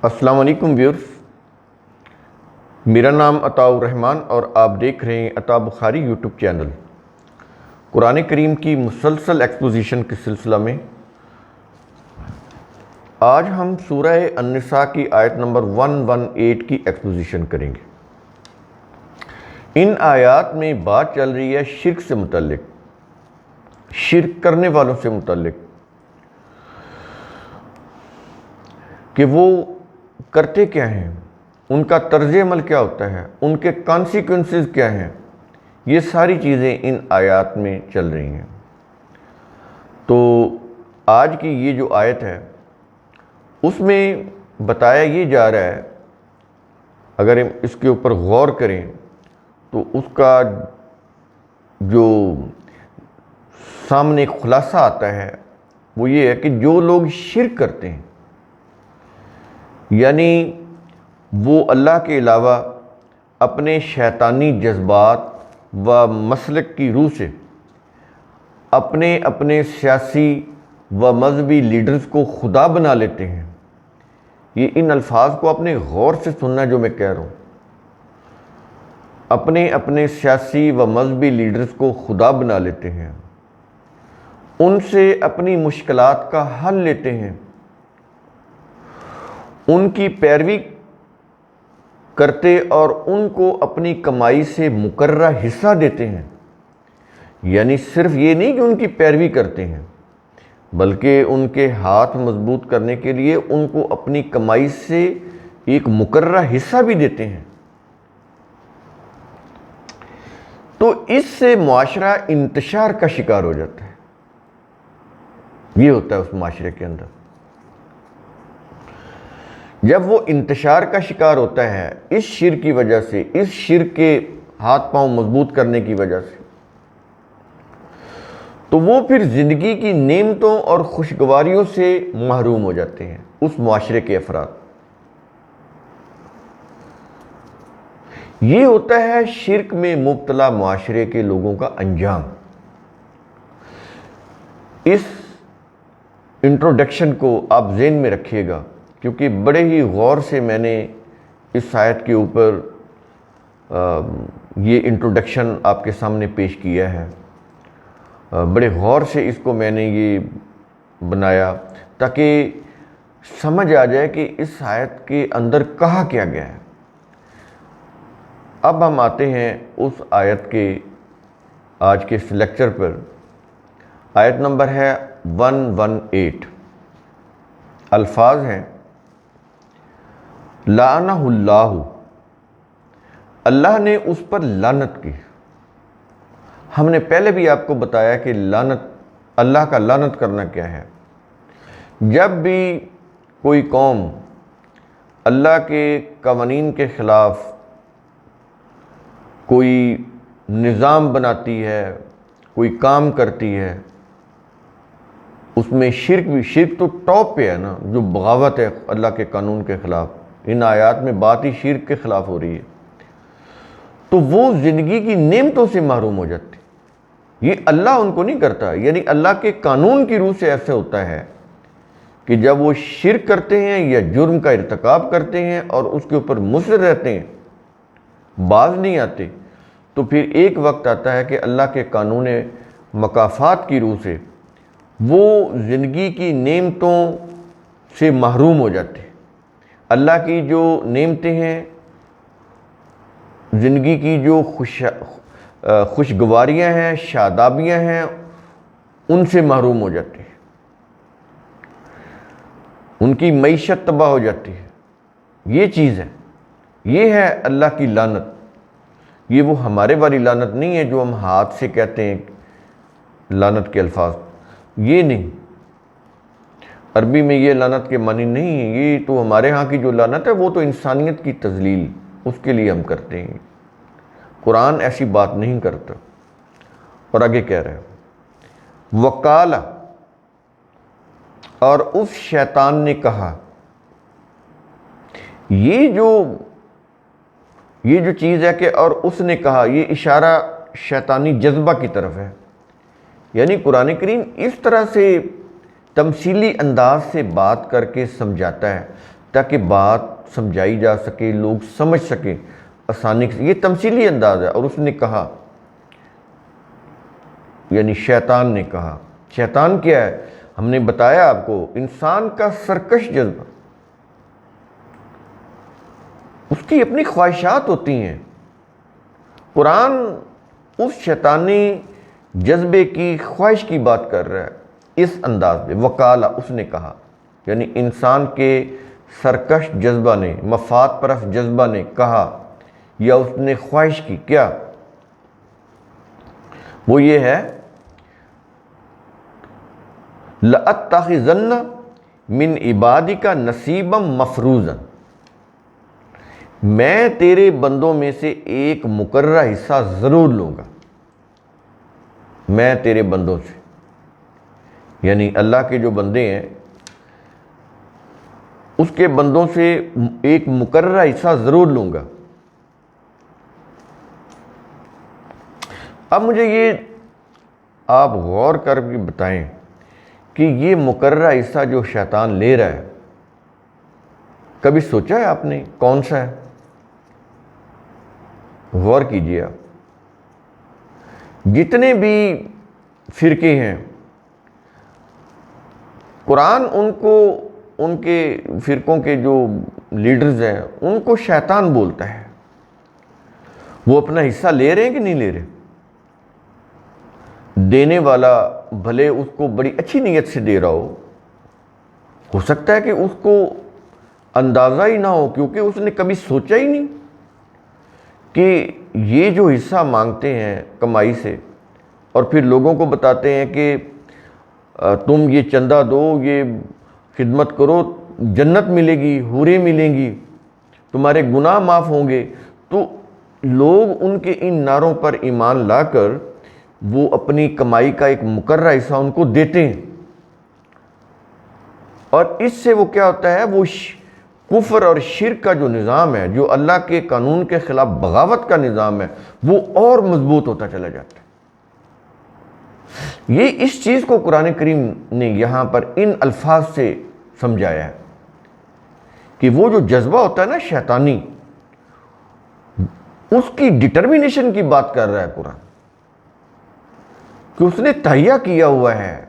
السلام علیکم ویورز، میرا نام عطاء الرحمن اور آپ دیکھ رہے ہیں عطاء بخاری یوٹیوب چینل۔ قرآن کریم کی مسلسل ایکسپوزیشن کے سلسلہ میں آج ہم سورہ النساء کی آیت نمبر 118 کی ایکسپوزیشن کریں گے۔ ان آیات میں بات چل رہی ہے شرک سے متعلق، شرک کرنے والوں سے متعلق، کہ وہ کرتے کیا ہیں، ان کا طرز عمل کیا ہوتا ہے، ان کے کانسیکوینسز کیا ہیں۔ یہ ساری چیزیں ان آیات میں چل رہی ہیں۔ تو آج کی یہ جو آیت ہے اس میں بتایا یہ جا رہا ہے، اگر ہم اس کے اوپر غور کریں تو اس کا جو سامنے خلاصہ آتا ہے وہ یہ ہے کہ جو لوگ شرک کرتے ہیں، یعنی وہ اللہ کے علاوہ اپنے شیطانی جذبات و مسلک کی روح سے اپنے سیاسی و مذہبی لیڈرز کو خدا بنا لیتے ہیں۔ یہ ان الفاظ کو اپنے غور سے سننا جو میں کہہ رہا ہوں۔ اپنے سیاسی و مذہبی لیڈرز کو خدا بنا لیتے ہیں، ان سے اپنی مشکلات کا حل لیتے ہیں، ان کی پیروی کرتے اور ان کو اپنی کمائی سے مقررہ حصہ دیتے ہیں۔ یعنی صرف یہ نہیں کہ ان کی پیروی کرتے ہیں، بلکہ ان کے ہاتھ مضبوط کرنے کے لیے ان کو اپنی کمائی سے ایک مقررہ حصہ بھی دیتے ہیں۔ تو اس سے معاشرہ انتشار کا شکار ہو جاتا ہے۔ یہ ہوتا ہے اس معاشرے کے اندر، جب وہ انتشار کا شکار ہوتا ہے اس شرک کی وجہ سے، اس شرک کے ہاتھ پاؤں مضبوط کرنے کی وجہ سے، تو وہ پھر زندگی کی نعمتوں اور خوشگواریوں سے محروم ہو جاتے ہیں اس معاشرے کے افراد۔ یہ ہوتا ہے شرک میں مبتلا معاشرے کے لوگوں کا انجام۔ اس انٹروڈکشن کو آپ ذہن میں رکھیے گا، کیونکہ بڑے ہی غور سے میں نے اس آیت کے اوپر یہ انٹروڈکشن آپ کے سامنے پیش کیا ہے۔ بڑے غور سے اس کو میں نے یہ بنایا تاکہ سمجھ آ جائے کہ اس آیت کے اندر کہا کیا گیا ہے۔ اب ہم آتے ہیں اس آیت کے آج کے اس لیکچر پر۔ آیت نمبر ہے 118۔ الفاظ ہیں: لعنہ اللہ، اللہ نے اس پر لعنت کی۔ ہم نے پہلے بھی آپ کو بتایا کہ لعنت، اللہ کا لعنت کرنا کیا ہے۔ جب بھی کوئی قوم اللہ کے قوانین کے خلاف کوئی نظام بناتی ہے، کوئی کام کرتی ہے، اس میں شرک بھی، شرک تو ٹاپ پہ ہے نا، جو بغاوت ہے اللہ کے قانون کے خلاف۔ ان آیات میں بات ہی شرک کے خلاف ہو رہی ہے، تو وہ زندگی کی نعمتوں سے محروم ہو جاتے۔ یہ اللہ ان کو نہیں کرتا، یعنی اللہ کے قانون کی روح سے ایسا ہوتا ہے کہ جب وہ شرک کرتے ہیں یا جرم کا ارتکاب کرتے ہیں اور اس کے اوپر مصر رہتے ہیں، باز نہیں آتے، تو پھر ایک وقت آتا ہے کہ اللہ کے قانون مکافات کی روح سے وہ زندگی کی نعمتوں سے محروم ہو جاتے ہیں۔ اللہ کی جو نعمتیں ہیں، زندگی کی جو خوشگواریاں ہیں، شادابیاں ہیں، ان سے محروم ہو جاتے ہیں، ان کی معیشت تباہ ہو جاتی ہے۔ یہ چیز ہے، یہ ہے اللہ کی لعنت۔ یہ وہ ہمارے والی لعنت نہیں ہے جو ہم ہاتھ سے کہتے ہیں لعنت کے الفاظ، یہ نہیں۔ عربی میں یہ لعنت کے معنی نہیں ہے۔ یہ تو ہمارے ہاں کی جو لعنت ہے وہ تو انسانیت کی تذلیل، اس کے لیے ہم کرتے ہیں۔ قرآن ایسی بات نہیں کرتا۔ اور آگے کہہ رہے ہیں وقال، اور اس شیطان نے کہا۔ یہ جو چیز ہے کہ اور اس نے کہا، یہ اشارہ شیطانی جذبہ کی طرف ہے۔ یعنی قرآن کریم اس طرح سے تمثیلی انداز سے بات کر کے سمجھاتا ہے تاکہ بات سمجھائی جا سکے، لوگ سمجھ سکیں آسانی سے۔ یہ تمثیلی انداز ہے۔ اور اس نے کہا، یعنی شیطان نے کہا، شیطان کیا ہے؟ ہم نے بتایا آپ کو، انسان کا سرکش جذبہ، اس کی اپنی خواہشات ہوتی ہیں۔ قرآن اس شیطانی جذبے کی خواہش کی بات کر رہا ہے اس انداز میں، وقالا، اس نے کہا، یعنی انسان کے سرکش جذبہ نے، مفاد پرست جذبہ نے کہا، یا اس نے خواہش کی، کیا؟ وہ یہ ہے، لَأَتَّخِذَنَّ مِنْ عِبَادِكَ نَصِيبًا مَفْرُوضًا، میں تیرے بندوں میں سے ایک مقررہ حصہ ضرور لوں گا، میں تیرے بندوں سے، یعنی اللہ کے جو بندے ہیں اس کے بندوں سے ایک مقررہ حصہ ضرور لوں گا۔ اب مجھے یہ آپ غور کر کے بتائیں کہ یہ مقررہ حصہ جو شیطان لے رہا ہے، کبھی سوچا ہے آپ نے کون سا ہے؟ غور کیجئے آپ۔ جتنے بھی فرقے ہیں، قرآن ان کے فرقوں کے جو لیڈرز ہیں ان کو شیطان بولتا ہے۔ وہ اپنا حصہ لے رہے ہیں کہ نہیں لے رہے؟ دینے والا بھلے اس کو بڑی اچھی نیت سے دے رہا ہو سکتا ہے کہ اس کو اندازہ ہی نہ ہو، کیونکہ اس نے کبھی سوچا ہی نہیں کہ یہ جو حصہ مانگتے ہیں کمائی سے اور پھر لوگوں کو بتاتے ہیں کہ تم یہ چندہ دو، یہ خدمت کرو، جنت ملے گی، حوریں ملیں گی، تمہارے گناہ معاف ہوں گے، تو لوگ ان کے ان نعروں پر ایمان لا کر وہ اپنی کمائی کا ایک مقررہ حصہ ان کو دیتے ہیں۔ اور اس سے وہ کیا ہوتا ہے، وہ کفر اور شرک کا جو نظام ہے، جو اللہ کے قانون کے خلاف بغاوت کا نظام ہے، وہ اور مضبوط ہوتا چلا جاتا ہے۔ یہ اس چیز کو قرآن کریم نے یہاں پر ان الفاظ سے سمجھایا ہے کہ وہ جو جذبہ ہوتا ہے نا شیطانی، اس کی ڈٹرمینیشن کی بات کر رہا ہے قرآن، کہ اس نے تہیہ کیا ہوا ہے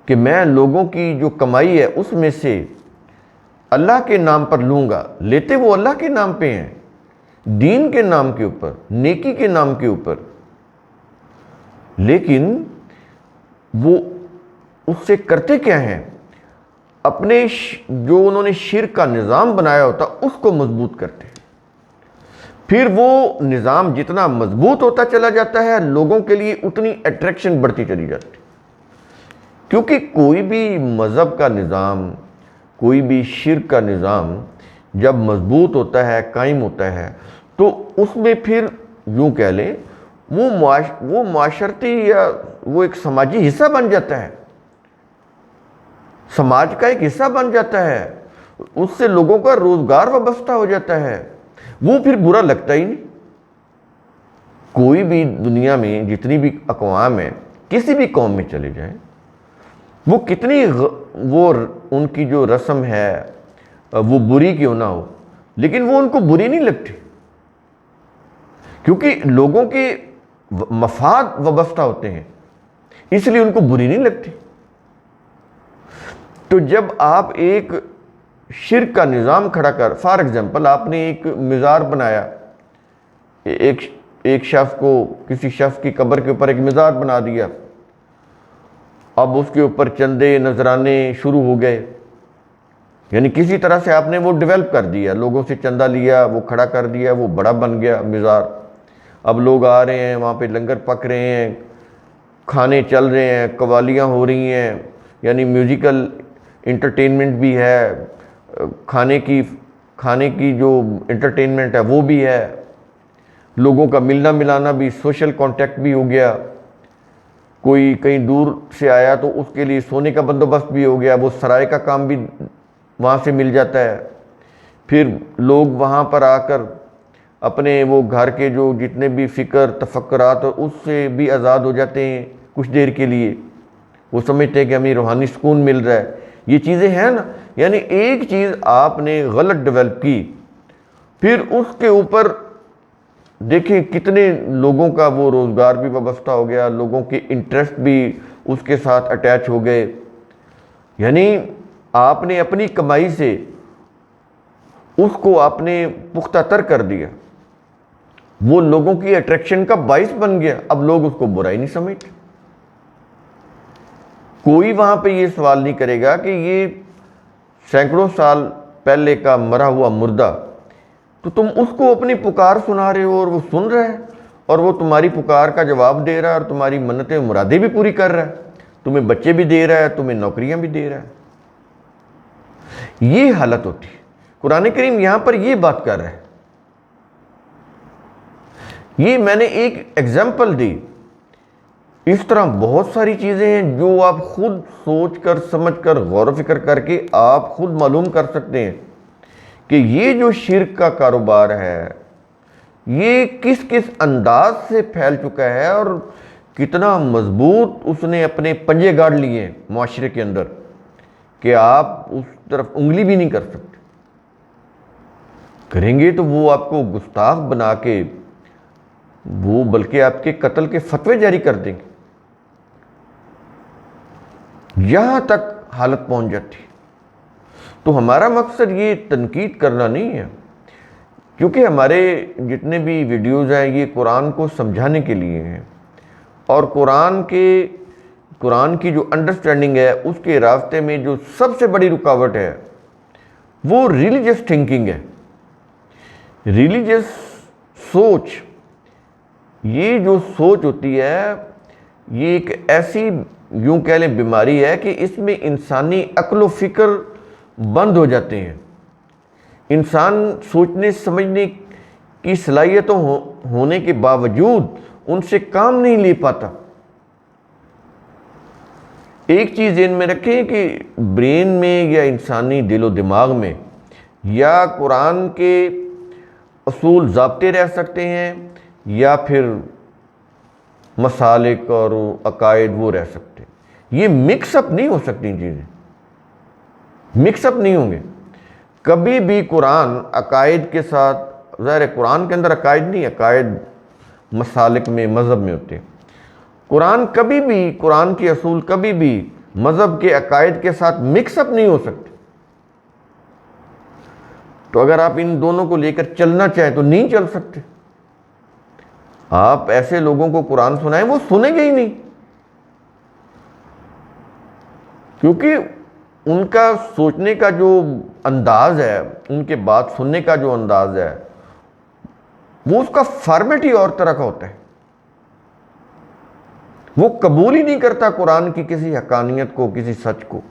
کہ میں لوگوں کی جو کمائی ہے اس میں سے اللہ کے نام پر لوں گا۔ لیتے وہ اللہ کے نام پہ ہیں، دین کے نام کے اوپر، نیکی کے نام کے اوپر، لیکن وہ اس سے کرتے کیا ہیں؟ اپنے جو انہوں نے شرک کا نظام بنایا ہوتا اس کو مضبوط کرتے ہیں۔ پھر وہ نظام جتنا مضبوط ہوتا چلا جاتا ہے، لوگوں کے لیے اتنی اٹریکشن بڑھتی چلی جاتی ہے، کیونکہ کوئی بھی مذہب کا نظام، کوئی بھی شرک کا نظام جب مضبوط ہوتا ہے، قائم ہوتا ہے، تو اس میں پھر یوں کہہ لیں وہ معاشرتی یا وہ ایک سماجی حصہ بن جاتا ہے، سماج کا ایک حصہ بن جاتا ہے، اس سے لوگوں کا روزگار وابستہ ہو جاتا ہے، وہ پھر برا لگتا ہی نہیں۔ کوئی بھی دنیا میں جتنی بھی اقوام ہیں، کسی بھی قوم میں چلے جائیں، وہ کتنی وہ ان کی جو رسم ہے وہ بری کیوں نہ ہو، لیکن وہ ان کو بری نہیں لگتی، کیونکہ لوگوں کے مفاد وابستہ ہوتے ہیں، اس لیے ان کو بری نہیں لگتی۔ تو جب آپ ایک شرک کا نظام کھڑا کر، فار ایگزامپل آپ نے ایک مزار بنایا، ایک شخص کو، کسی شخص کی قبر کے اوپر ایک مزار بنا دیا، اب اس کے اوپر چندے نذرانے شروع ہو گئے، یعنی کسی طرح سے آپ نے وہ ڈیولپ کر دیا، لوگوں سے چندہ لیا، وہ کھڑا کر دیا، وہ بڑا بن گیا مزار۔ اب لوگ آ رہے ہیں، وہاں پہ لنگر پک رہے ہیں، کھانے چل رہے ہیں، قوالیاں ہو رہی ہیں، یعنی میوزیکل انٹرٹینمنٹ بھی ہے، کھانے کی جو انٹرٹینمنٹ ہے وہ بھی ہے، لوگوں کا ملنا ملانا بھی، سوشل کانٹیکٹ بھی ہو گیا، کوئی کہیں دور سے آیا تو اس کے لیے سونے کا بندوبست بھی ہو گیا، وہ سرائے کا کام بھی وہاں سے مل جاتا ہے۔ پھر لوگ وہاں پر آ کر اپنے وہ گھر کے جو جتنے بھی فکر تفکرات اس سے بھی آزاد ہو جاتے ہیں کچھ دیر کے لیے، وہ سمجھتے ہیں کہ ہمیں روحانی سکون مل رہا ہے۔ یہ چیزیں ہیں نا، یعنی ایک چیز آپ نے غلط ڈیولپ کی، پھر اس کے اوپر دیکھیں کتنے لوگوں کا وہ روزگار بھی وابستہ ہو گیا، لوگوں کے انٹرسٹ بھی اس کے ساتھ اٹیچ ہو گئے. یعنی آپ نے اپنی کمائی سے اس کو آپ نے پختہ تر کر دیا، وہ لوگوں کی اٹریکشن کا باعث بن گیا. اب لوگ اس کو برائی نہیں سمجھتے. کوئی وہاں پہ یہ سوال نہیں کرے گا کہ یہ سینکڑوں سال پہلے کا مرا ہوا مردہ، تو تم اس کو اپنی پکار سنا رہے ہو اور وہ سن رہا ہے، اور وہ تمہاری پکار کا جواب دے رہا ہے اور تمہاری منتیں مرادیں بھی پوری کر رہا ہے، تمہیں بچے بھی دے رہا ہے، تمہیں نوکریاں بھی دے رہا ہے. یہ حالت ہوتی ہے. قرآن کریم یہاں پر یہ بات کر رہا ہے. یہ میں نے ایک ایگزامپل دی. اس طرح بہت ساری چیزیں ہیں جو آپ خود سوچ کر سمجھ کر غور و فکر کر کے آپ خود معلوم کر سکتے ہیں کہ یہ جو شرک کا کاروبار ہے یہ کس کس انداز سے پھیل چکا ہے اور کتنا مضبوط اس نے اپنے پنجے گاڑ لیے ہیں معاشرے کے اندر کہ آپ اس طرف انگلی بھی نہیں کر سکتے. کریں گے تو وہ آپ کو گستاخ بنا کے وہ بلکہ آپ کے قتل کے فتوے جاری کر دیں گے. یہاں تک حالت پہنچ جاتی. تو ہمارا مقصد یہ تنقید کرنا نہیں ہے، کیونکہ ہمارے جتنے بھی ویڈیوز ہیں یہ قرآن کو سمجھانے کے لیے ہیں، اور قرآن کی جو انڈرسٹینڈنگ ہے اس کے راستے میں جو سب سے بڑی رکاوٹ ہے وہ ریلیجس تھنکنگ ہے. ریلیجس سوچ، یہ جو سوچ ہوتی ہے یہ ایک ایسی یوں کہہ لیں بیماری ہے کہ اس میں انسانی عقل و فکر بند ہو جاتے ہیں. انسان سوچنے سمجھنے کی صلاحیتوں ہونے کے باوجود ان سے کام نہیں لے پاتا. ایک چیز ذہن میں رکھیں کہ برین میں یا انسانی دل و دماغ میں یا قرآن کے اصول ضابطے رہ سکتے ہیں یا پھر مسالک اور عقائد وہ رہ سکتے ہیں. یہ مکس اپ نہیں ہو سکتی چیزیں، مکس اپ نہیں ہوں گے. کبھی بھی قرآن عقائد کے ساتھ، ظاہر قرآن کے اندر عقائد نہیں، عقائد مسالک میں مذہب میں ہوتے ہیں. قرآن کے اصول کبھی بھی مذہب کے عقائد کے ساتھ مکس اپ نہیں ہو سکتے. تو اگر آپ ان دونوں کو لے کر چلنا چاہیں تو نہیں چل سکتے. آپ ایسے لوگوں کو قرآن سنائیں وہ سنیں گے ہی نہیں، کیونکہ ان کا سوچنے کا جو انداز ہے، ان کے بات سننے کا جو انداز ہے وہ اس کا فارمیٹ ہی اور طرح کا ہوتا ہے. وہ قبول ہی نہیں کرتا قرآن کی کسی حقانیت کو، کسی سچ کو.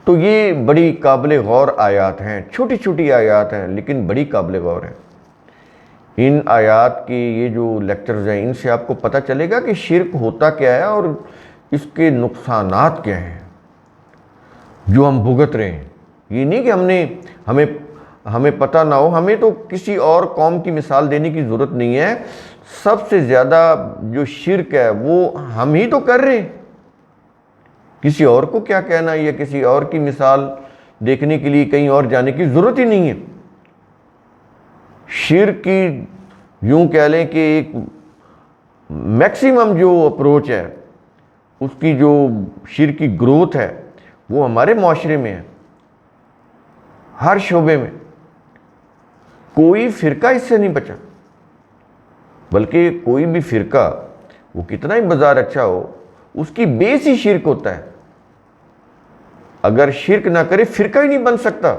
تو یہ بڑی قابل غور آیات ہیں، چھوٹی چھوٹی آیات ہیں لیکن بڑی قابل غور ہیں. ان آیات کی یہ جو لیکچرز ہیں ان سے آپ کو پتہ چلے گا کہ شرک ہوتا کیا ہے اور اس کے نقصانات کیا ہیں جو ہم بھگت رہے ہیں. یہ نہیں کہ ہمیں پتہ نہ ہو. ہمیں تو کسی اور قوم کی مثال دینے کی ضرورت نہیں ہے. سب سے زیادہ جو شرک ہے وہ ہم ہی تو کر رہے ہیں. کسی اور کو کیا کہنا یا کسی اور کی مثال دیکھنے کے لیے کہیں اور جانے کی ضرورت ہی نہیں ہے. شرک کی یوں کہہ لیں کہ ایک میکسیمم جو اپروچ ہے، اس کی جو شرک کی گروتھ ہے وہ ہمارے معاشرے میں ہے. ہر شعبے میں کوئی فرقہ اس سے نہیں بچا، بلکہ کوئی بھی فرقہ وہ کتنا ہی بازار اچھا ہو اس کی بیس ہی شرک ہوتا ہے. اگر شرک نہ کرے فرقہ ہی نہیں بن سکتا.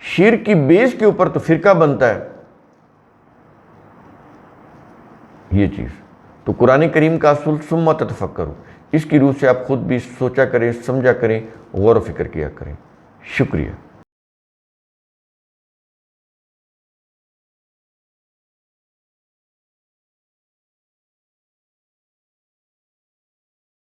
شرک کی بیس کے اوپر تو فرقہ بنتا ہے. یہ چیز تو قرآن کریم کا اصول ثم تتفکروا، اس کی روح سے آپ خود بھی سوچا کریں، سمجھا کریں، غور و فکر کیا کریں. شکریہ.